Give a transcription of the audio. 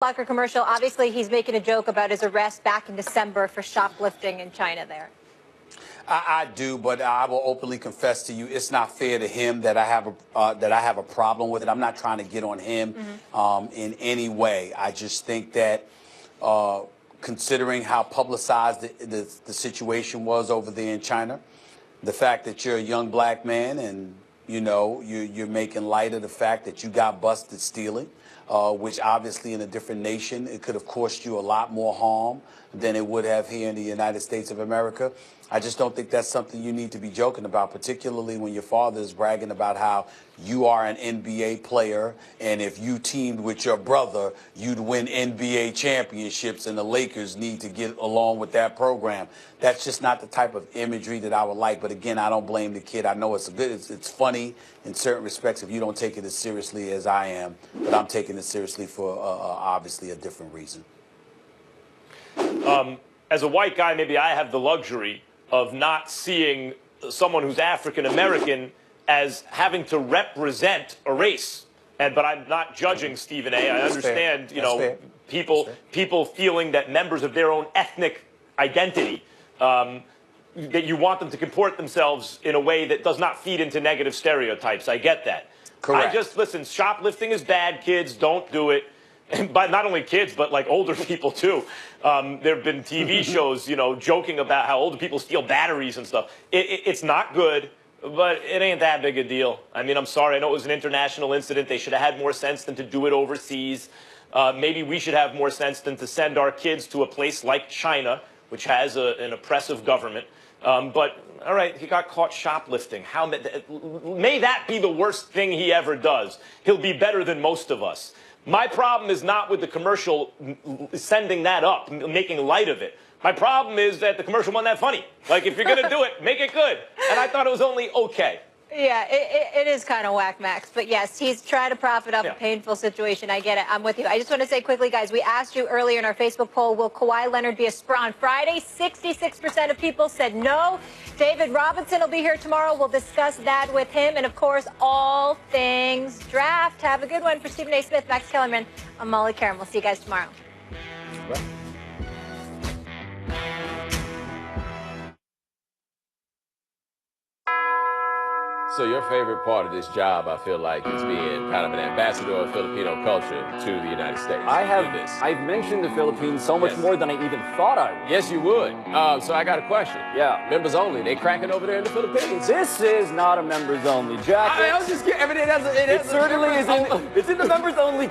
Locker commercial. Obviously, he's making a joke about his arrest back in December for shoplifting in China there. I do, but I will openly confess to you, it's not fair to him that I have a problem with it. I'm not trying to get on him in any way. I just think that considering how publicized the situation was over there in China, the fact that you're a young black man and you're making light of the fact that you got busted stealing, which obviously in a different nation, it could have cost you a lot more harm than it would have here in the United States of America. I just don't think that's something you need to be joking about, particularly when your father is bragging about how you are an NBA player, and if you teamed with your brother, you'd win NBA championships, and the Lakers need to get along with that program. That's just not the type of imagery that I would like. But again, I don't blame the kid. I know it's funny in certain respects if you don't take it as seriously as I am, but I'm taking it seriously for obviously a different reason. As a white guy, maybe I have the luxury of not seeing someone who's African American as having to represent a race. But I'm not judging Stephen A. I understand, people feeling that members of their own ethnic identity, that you want them to comport themselves in a way that does not feed into negative stereotypes. I get that. Correct. Listen, shoplifting is bad, kids, don't do it. And by not only kids, but like older people too. There have been TV shows, joking about how older people steal batteries and stuff. It's not good, but it ain't that big a deal. I mean, I'm sorry. I know it was an international incident. They should have had more sense than to do it overseas. Maybe we should have more sense than to send our kids to a place like China, which has an oppressive government. But, all right, he got caught shoplifting. May that be the worst thing he ever does. He'll be better than most of us. My problem is not with the commercial sending that up, making light of it. My problem is that the commercial wasn't that funny. Like, if you're going to do it, make it good. And I thought it was only okay. Yeah, it is kind of whack, Max. But yes, he's trying to profit off a painful situation. I get it. I'm with you. I just want to say quickly, guys, we asked you earlier in our Facebook poll, will Kawhi Leonard be a Spur on Friday? 66% of people said no. David Robinson will be here tomorrow. We'll discuss that with him. And, of course, all things draft. Have a good one. For Stephen A. Smith, Max Kellerman, I'm Molly Karen. We'll see you guys tomorrow. So your favorite part of this job, I feel like, is being kind of an ambassador of Filipino culture to the United States. I've mentioned the Philippines so much more than I even thought I would. Yes, you would. So I got a question. Yeah. Members only, they cracking over there in the Philippines? This is not a members only jacket. I was just kidding. I mean, it certainly is. It's in the members only